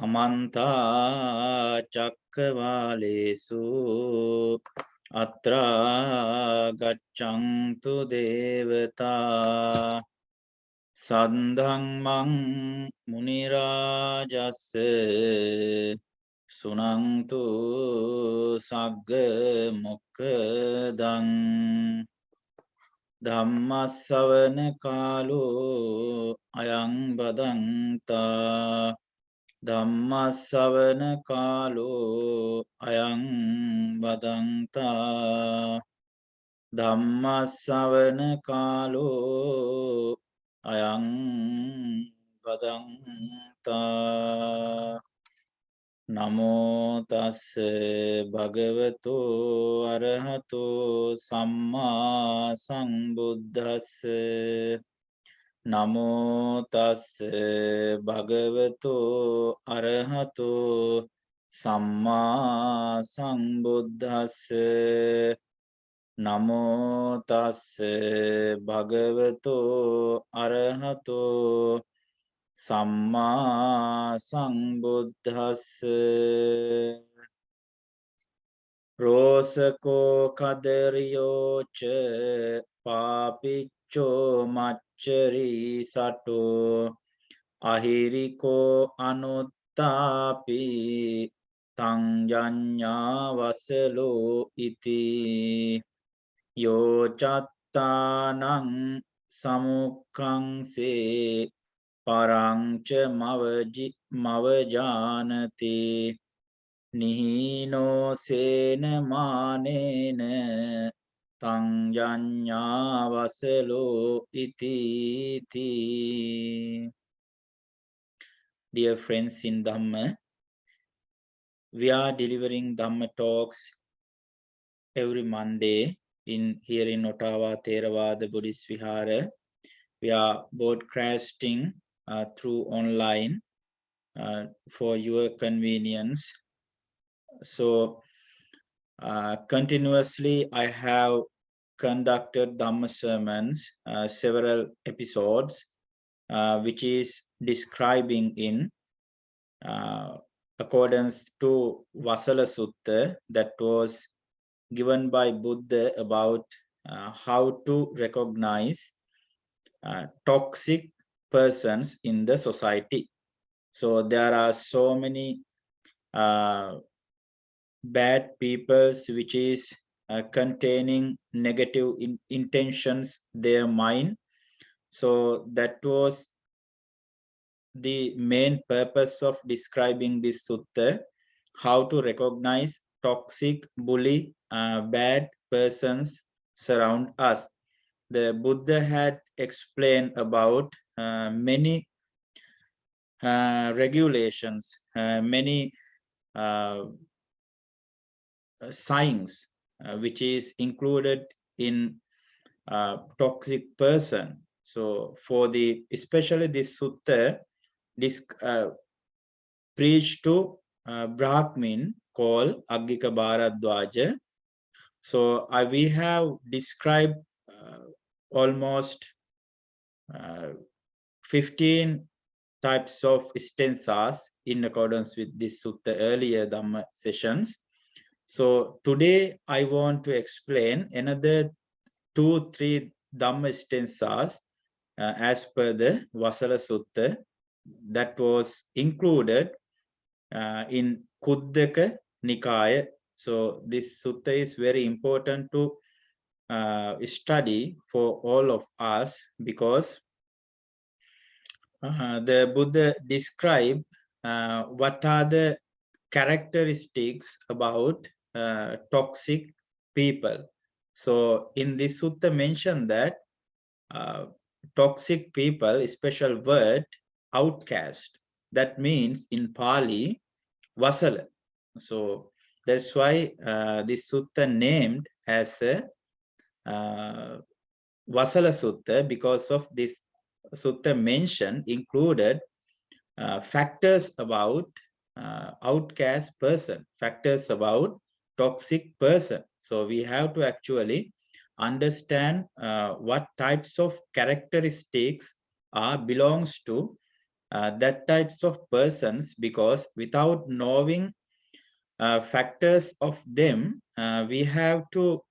Samantha Chakravalesu Atra Gachantu Devata Sandhang Mang Munirajase Sunantu Sagga Mukkadang Dhammasavana Kalu Ayang Badanta Dhammasavana Kalu Ayang Badanta Dhammasavana Kalu Ayang Badanta Namo tassa bhagavato arahato samma sambuddhassa Namo tassa bhagavato arahato samma sambuddhassa Namo tassa bhagavato arahato Samma sambuddhassa Rosako kadariyo cha papicho machari sato ahiriko anuttapi tangjanya vasalo iti yo chattanang samukkangse Parangca mavajanati nihino sena manena tangjanya vasalo iti. Dear friends in Dhamma, we are delivering Dhamma talks every Monday here in Ottawa Theravada Buddhist Vihara. We are broadcasting through online for your convenience. So continuously I have conducted Dhamma sermons, several episodes, which is describing in accordance to Vasala Sutta that was given by Buddha about how to recognize toxic persons in the society. So there are so many bad peoples which is containing negative intentions their mind. So that was the main purpose of describing this sutta, how to recognize toxic, bully, bad persons surround us. The Buddha had explained about many regulations, many signs which is included in toxic person. So for the especially this sutta, this preached to Brahmin called Aggika Bharadwaja. So we have described almost 15 types of stanzas in accordance with this sutta earlier Dhamma sessions. So today I want to explain another 2-3 Dhamma stanzas as per the Vasala Sutta that was included in Kuddaka Nikaya. So this sutta is very important to study for all of us because the Buddha described what are the characteristics about toxic people. So in this sutta mentioned that toxic people, special word, outcast. That means in Pali, Vasala. So that's why this sutta named as a Vasala Sutta, because of this sutta mentioned included factors about outcast person, factors about toxic person. So we have to actually understand what types of characteristics belongs to that types of persons, because without knowing factors of them, we have to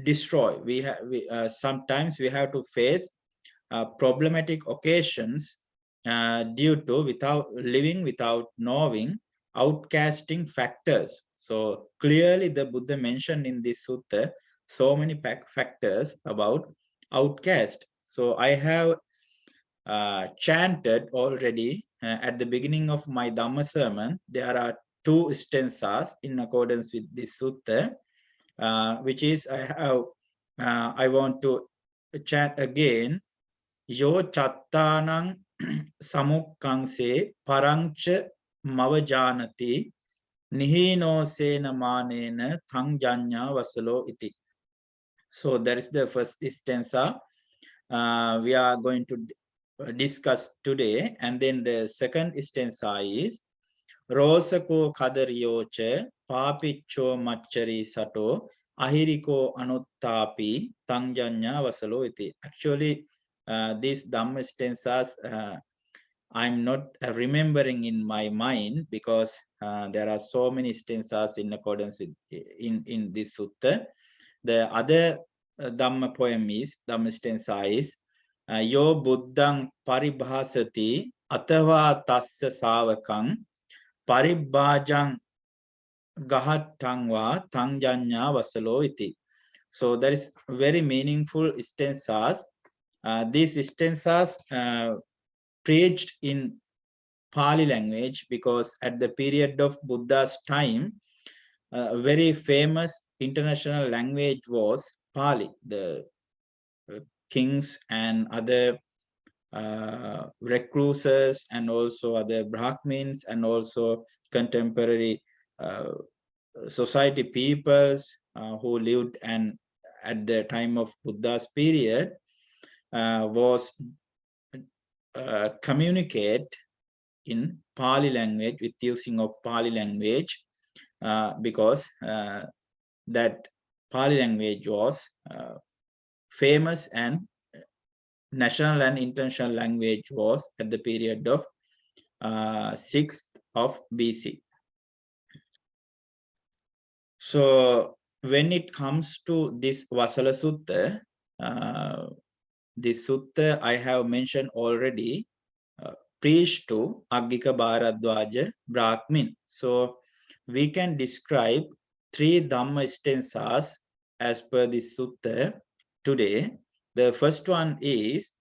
destroy. Sometimes we have to face problematic occasions due to without living without knowing outcasting factors. So clearly the Buddha mentioned in this sutta so many factors about outcast. So I have chanted already at the beginning of my Dhamma sermon. There are two stanzas in accordance with this sutta, which is I want to chant again. Yo chattanang samukkanse parancha mavajanati nihino sena manena thang janya vasalo iti. So that is the first stanza we are going to discuss today. And then the second stanza is Rosako kadariyoche papicho machari sato ahiriko anuttapi tangjanya vasalo iti. Actually, these Dhamma stanzas I'm not remembering in my mind, because there are so many stanzas in accordance with in this sutta. The other Dhamma poem is, Dhamma stanza is, Yo buddhang paribhasati atava tasya savakang paribhajang gahattangva tangjanya vasalo iti. So that is very meaningful stanzas. These stanzas preached in Pali language, because at the period of Buddha's time, a very famous international language was Pali. The kings and other recluses, and also other Brahmins, and also contemporary society peoples who lived and at the time of Buddha's period was communicate in Pali language, with using of Pali language, because that Pali language was famous, and national and international language was at the period of 6th of BC. So when it comes to this Vasala Sutta, this sutta I have mentioned already, preached to Aggika Bharadwaja Brahmin. So we can describe 3 Dhamma stanzas as per this sutta today. The first one is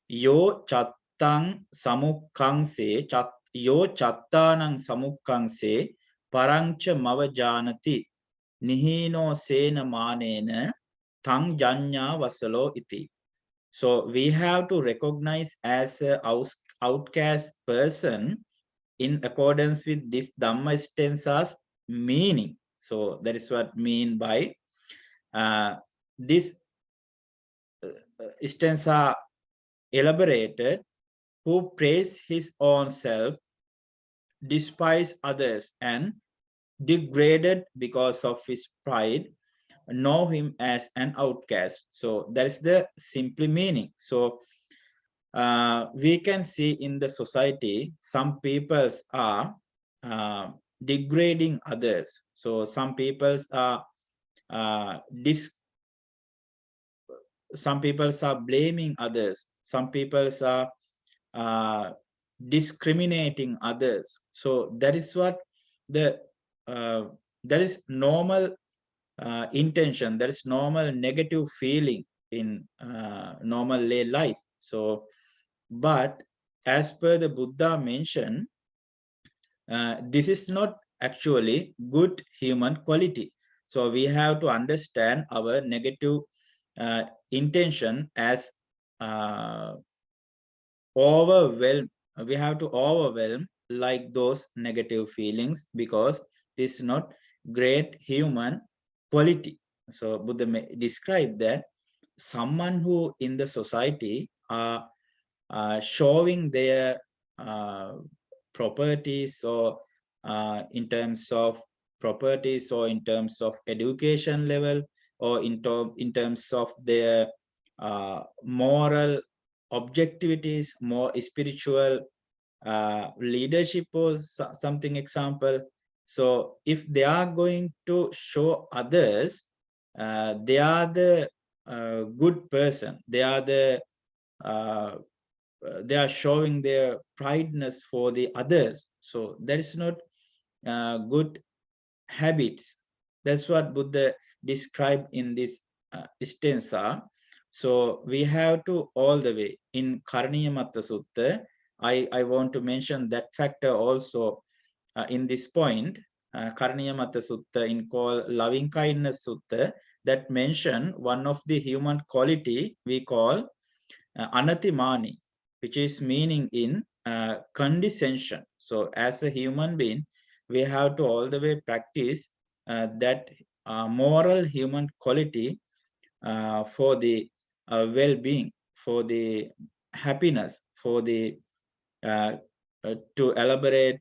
Yo chattang samukkangse yo chattanang samukkangse parancha mavajanati nihino sena manena tang janya vasalo iti. So we have to recognize as an outcast person in accordance with this Dhamma stanza's meaning. So that is what mean by this stanza elaborated: who praise his own self, despise others, and degraded because of his pride, know him as an outcast. So that is the simple meaning. So we can see in the society, some peoples are degrading others. So some peoples are some peoples are blaming others. Some peoples are discriminating others. So that is what the that is normal intention. That is normal negative feeling in normal lay life. So, but as per the Buddha mentioned, this is not actually good human quality. So we have to understand our negative intention as overwhelm. We have to overwhelm like those negative feelings, because this is not great human quality. So Buddha described that someone who in the society are showing their properties, or in terms of properties, or in terms of education level, or in terms of their moral objectivities, more spiritual leadership or something example. So if they are going to show others, they are the good person. They are showing their prideness for the others. So that is not good habits. That's what Buddha described in this stanza. So we have to all the way in Karniyamatta Sutta. I want to mention that factor also in this point. Karniyamatta Sutta in called loving kindness sutta that mention one of the human quality we call anatimani, which is meaning in condescension. So as a human being, we have to all the way practice that moral human quality for the well-being, for the happiness, for the to elaborate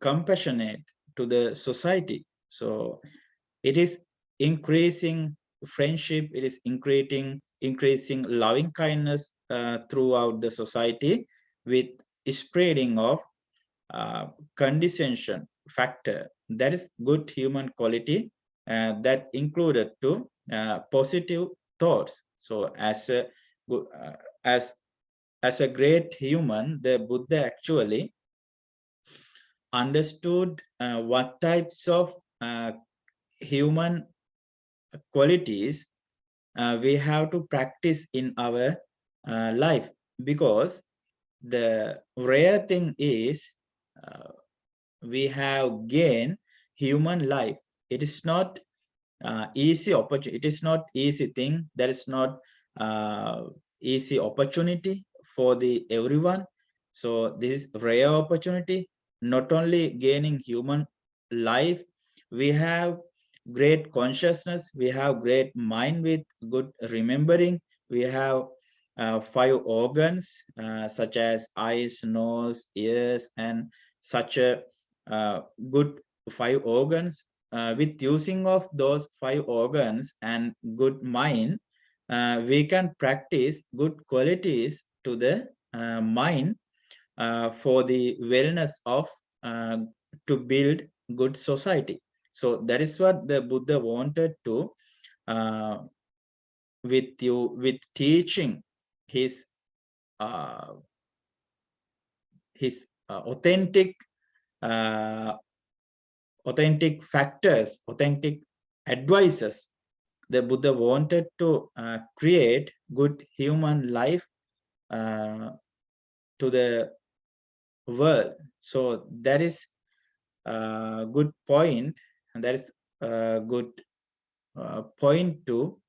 compassionate to the society. So it is increasing friendship, it is increasing loving kindness throughout the society with spreading of condescension factor. That is good human quality that included to positive thoughts. So as as a great human, the Buddha actually understood what types of human qualities we have to practice in our life, because the rare thing is we have gained human life. It is not easy opportunity. It is not easy thing. That is not easy opportunity for the everyone. So this is rare opportunity. Not only gaining human life, we have great consciousness. We have great mind with good remembering. We have 5 organs such as eyes, nose, ears, and such a good 5 organs. With using of those 5 organs and good mind, we can practice good qualities to the mind for the wellness of to build good society. So that is what the Buddha wanted to uh, with teaching his authentic uh, authentic factors, authentic advices. The Buddha wanted to create good human life to the world. So that is a good point, and that is a good point to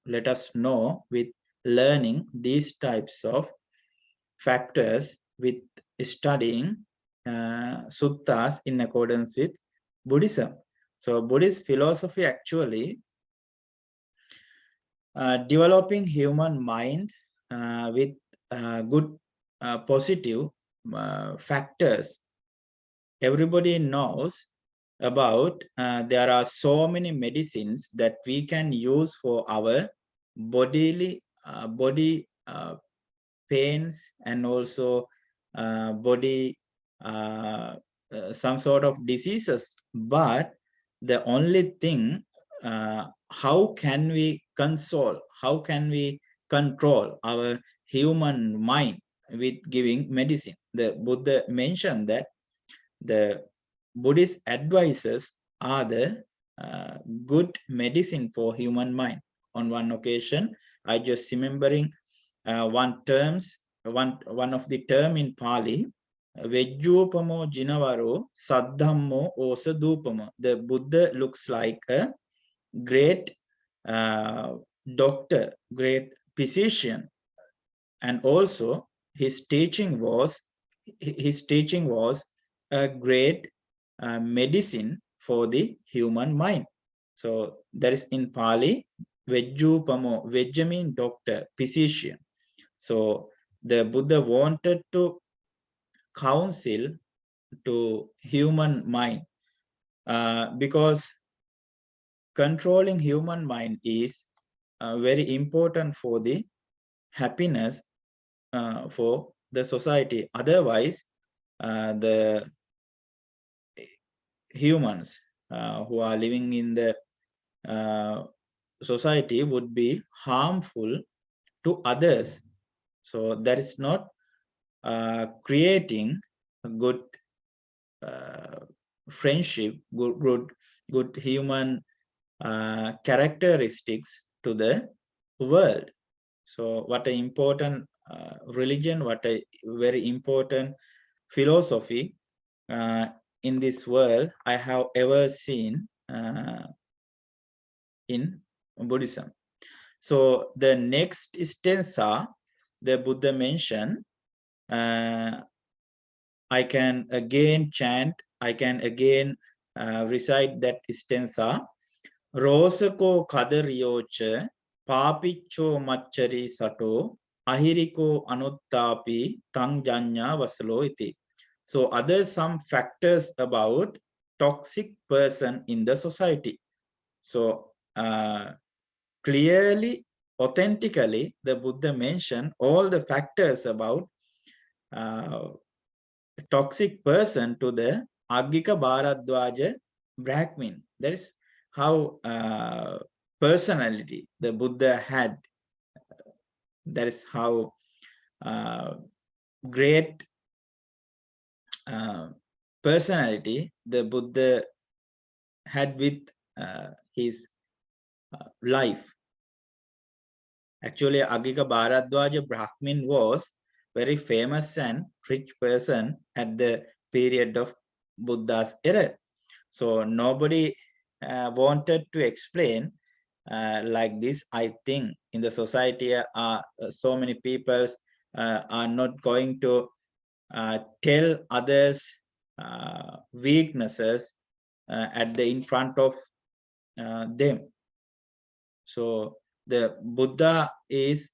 let us know with learning these types of factors with studying suttas in accordance with Buddhism. So Buddhist philosophy actually developing human mind with good positive factors. Everybody knows about there are so many medicines that we can use for our bodily body pains, and also body some sort of diseases. But the only thing, how can we console, how can we control our human mind with giving medicine? The Buddha mentioned that the Buddhist advices are the good medicine for human mind. On one occasion, I just remembering one of the term in Pali, Vejjupamo Jinavaro Saddhammo Osadupamo. The Buddha looks like a great doctor, great physician, and also his teaching was a great medicine for the human mind. So that is in Pali, Vejjupamo. Vejja means doctor, physician. So the Buddha wanted to counsel to human mind because controlling human mind is very important for the happiness for the society. Otherwise, the humans who are living in the society would be harmful to others. So that is not creating a good friendship, good human characteristics to the world. So what an important religion, what a very important philosophy in this world I have ever seen in Buddhism. So the next stanza the Buddha mentioned, I can again chant, I can again recite that stanza. Rosako kadariyocha papicho machari sato ahiriko anuttapi tang janya vasalo iti. So other some factors about toxic person in the society. So clearly, authentically, the Buddha mentioned all the factors about toxic person to the Aggika Bharadwaja Brahmin. That is how personality the Buddha had. That is how great personality the Buddha had with his life. Actually, Aggika Bharadwaja Brahmin was very famous and rich person at the period of Buddha's era. So nobody wanted to explain like this. I think in the society, so many people are not going to tell others weaknesses at the in front of them. So the Buddha is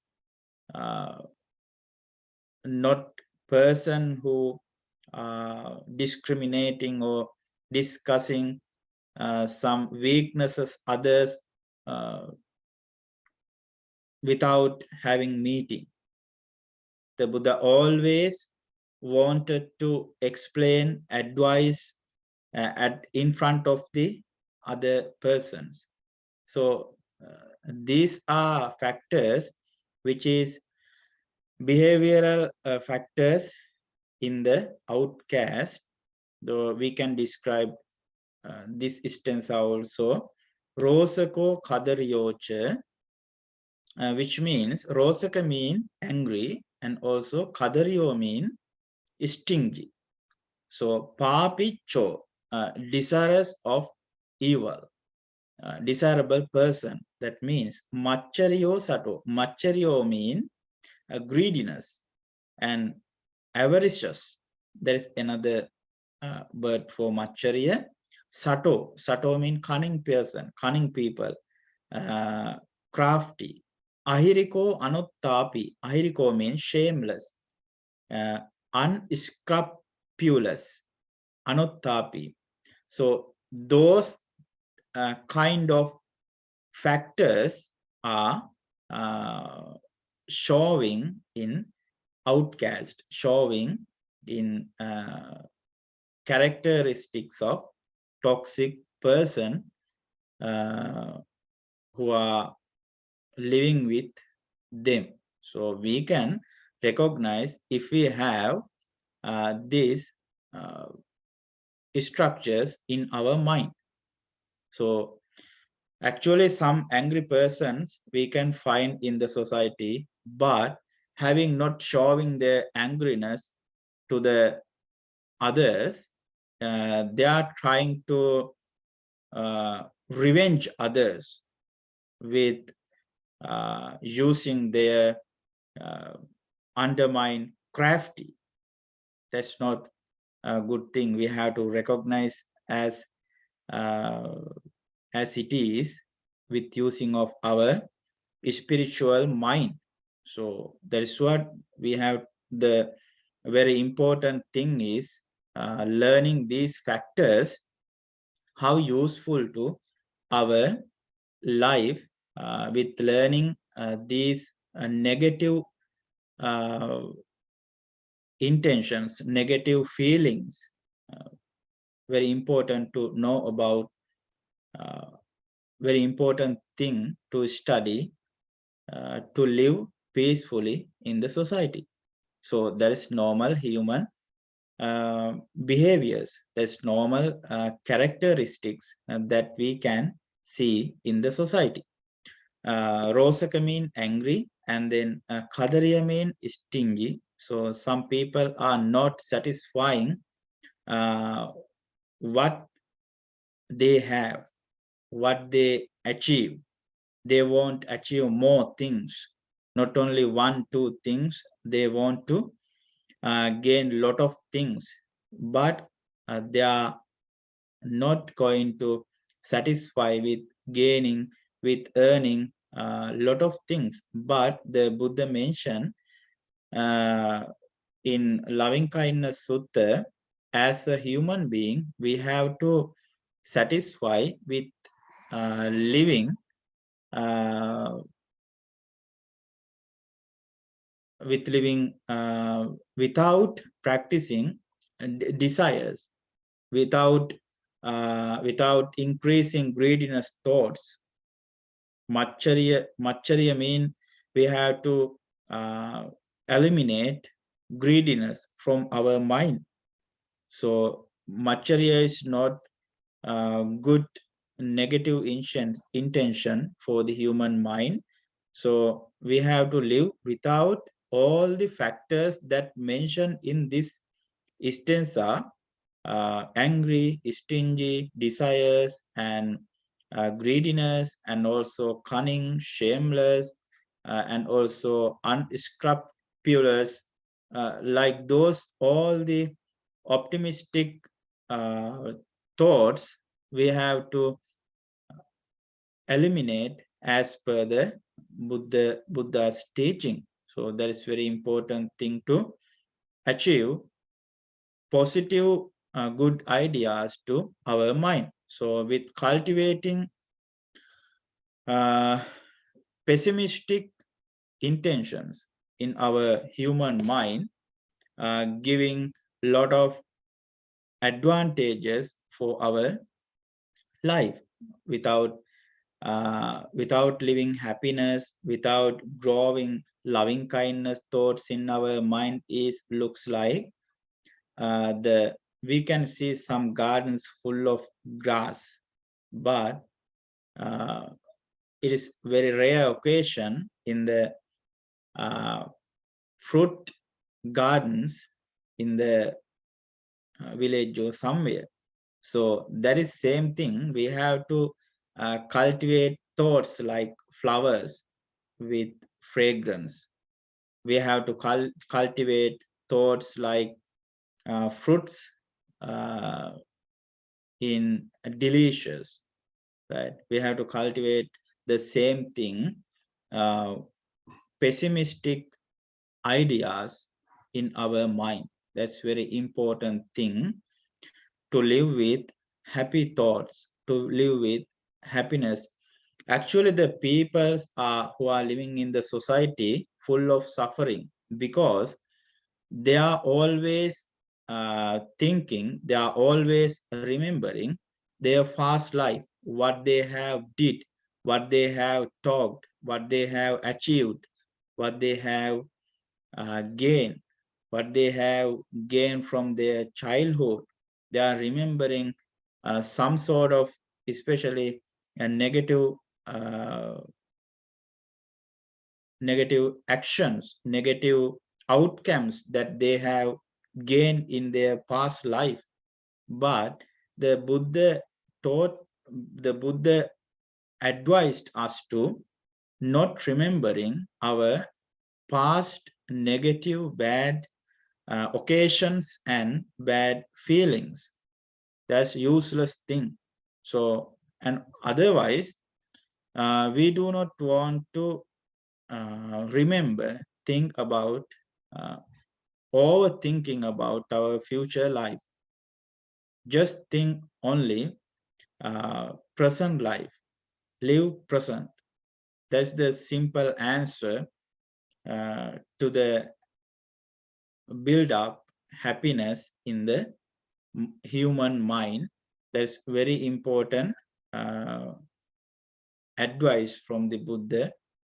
not person who discriminating or discussing some weaknesses others without having meeting. The Buddha always wanted to explain, advise in front of the other persons. So these are factors which is behavioral factors in the outcast, though we can describe this stanza also. Rosako kadariyocha, which means Rosaka mean angry and also kadariyo mean stingy. So papicho, desirous of evil, desirable person. That means machariyo sato. Machariyo mean greediness and avaricious. There is another word for machariya. Sato. Sato mean cunning person, cunning people, crafty. Ahiriko anuttapi. Ahiriko means shameless, unscrupulous. Anuttapi. So those kind of factors are showing in outcast, showing in characteristics of toxic person who are living with them. So we can recognize if we have these structures in our mind. So actually some angry persons we can find in the society, but having not showing their angriness to the others, they are trying to revenge others with using their undermine crafty. That's not a good thing. We have to recognize as it is with using of our spiritual mind. So that is what we have. The very important thing is learning these factors, how useful to our life with learning these negative intentions, negative feelings. Very important to know about, very important thing to study to live peacefully in the society. So there is normal human behaviors, there's normal characteristics that we can see in the society. Rosaka mean angry, and then Kadariya mean stingy. So some people are not satisfying what they have, what they achieve. They want to achieve more things, not only one, two things. They want to gain a lot of things, but they are not going to satisfy with gaining, with earning a lot of things. But the Buddha mentioned uh, in Loving Kindness Sutta, as a human being, we have to satisfy with living uh, without practicing desires, without increasing greediness thoughts. Macharya mean we have to eliminate greediness from our mind. So Macharya is not good negative intention for the human mind. So we have to live without all the factors that mentioned in this stanza: angry, stingy, desires, and greediness, and also cunning, shameless, and also unscrupulous, like those, all the optimistic thoughts we have to eliminate as per the Buddha's teaching. So that is very important thing to achieve positive good ideas to our mind. So with cultivating uh, pessimistic intentions in our human mind, giving lot of advantages for our life, without living happiness, without growing loving kindness thoughts in our mind, is looks like the we can see some gardens full of grass, but uh, it is very rare occasion in the uh, fruit gardens in the village or somewhere. So that is same thing. We have to cultivate thoughts like flowers with fragrance. We have to cultivate thoughts like fruits uh, in delicious, right? We have to cultivate the same thing, uh, pessimistic ideas in our mind. That's very important thing to live with happy thoughts, to live with happiness. Actually, the peoples are who are living in the society full of suffering, because they are always thinking, they are always remembering their past life, what they have did, what they have talked, what they have achieved, what they have gained, what they have gained from their childhood. They are remembering some sort of, especially a uh, negative actions, negative outcomes that they have gained in their past life. But the Buddha advised us to not remembering our past negative bad occasions and bad feelings. That's useless thing. So, and otherwise, we do not want to remember, think about, uh, overthinking about our future life. Just think only present life, live present. That's the simple answer to the build up happiness in the human mind. That's very important advice from the Buddha,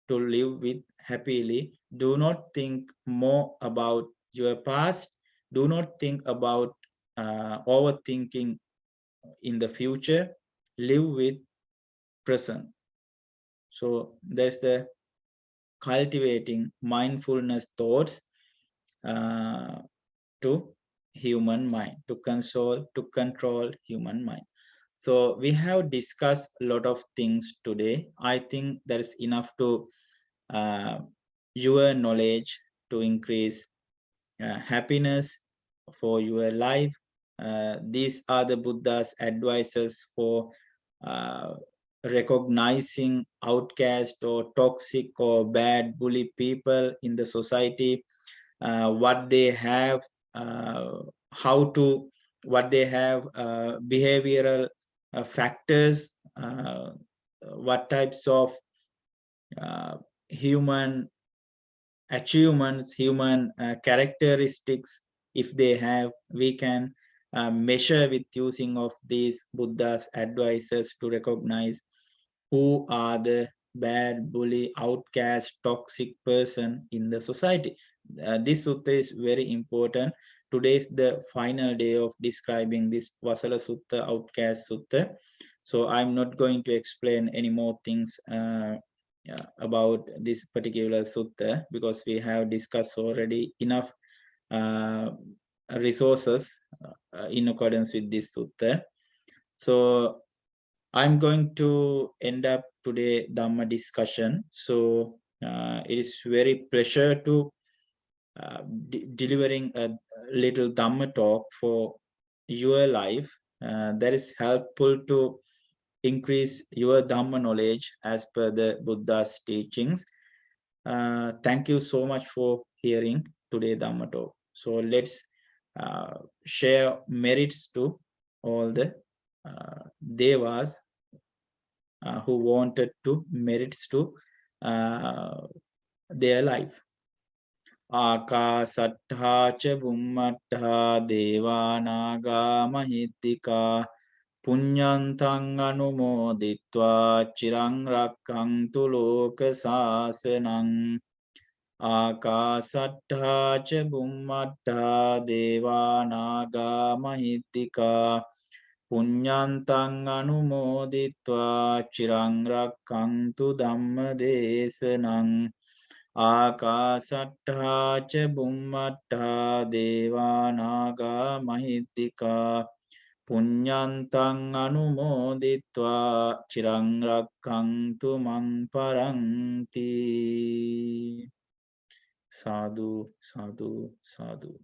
to live with happily. Do not think more about your past. Do not think about overthinking in the future. Live with present. So that's the cultivating mindfulness thoughts to human mind, to control human mind. So we have discussed a lot of things today. I think there is enough to your knowledge to increase happiness for your life. These are the Buddha's advices for recognizing outcast or toxic or bad bully people in the society, what they have, how to, what they have, behavioral factors, what types of human achievements, human characteristics, if they have, we can measure with using of these Buddha's advices to recognize who are the bad, bully, outcast, toxic person in the society. This sutta is very important. Today is the final day of describing this Vasala Sutta, Outcaste Sutta. So I'm not going to explain any more things about this particular sutta, because we have discussed already enough resources in accordance with this sutta. So I'm going to end up today Dhamma discussion. So it is very pleasure to delivering a little Dhamma talk for your life. That is helpful to increase your Dhamma knowledge as per the Buddha's teachings. Thank you so much for hearing today Dhamma talk. So let's share merits to all the devas who wanted to merits to their life. Akasattha cha bummattha devanaga mahittika punyantang anumoditva chirang rakkantu loka sasanang. Akasattha cha bummattha devanaga mahittika punyantang anumoditva chirang rakkantu dhamma desanang. Akasattha cha bummattha devanaga mahittika punyantang anumoditva chirang rakkantu mang paranti. Sadhu, sadhu, sadhu.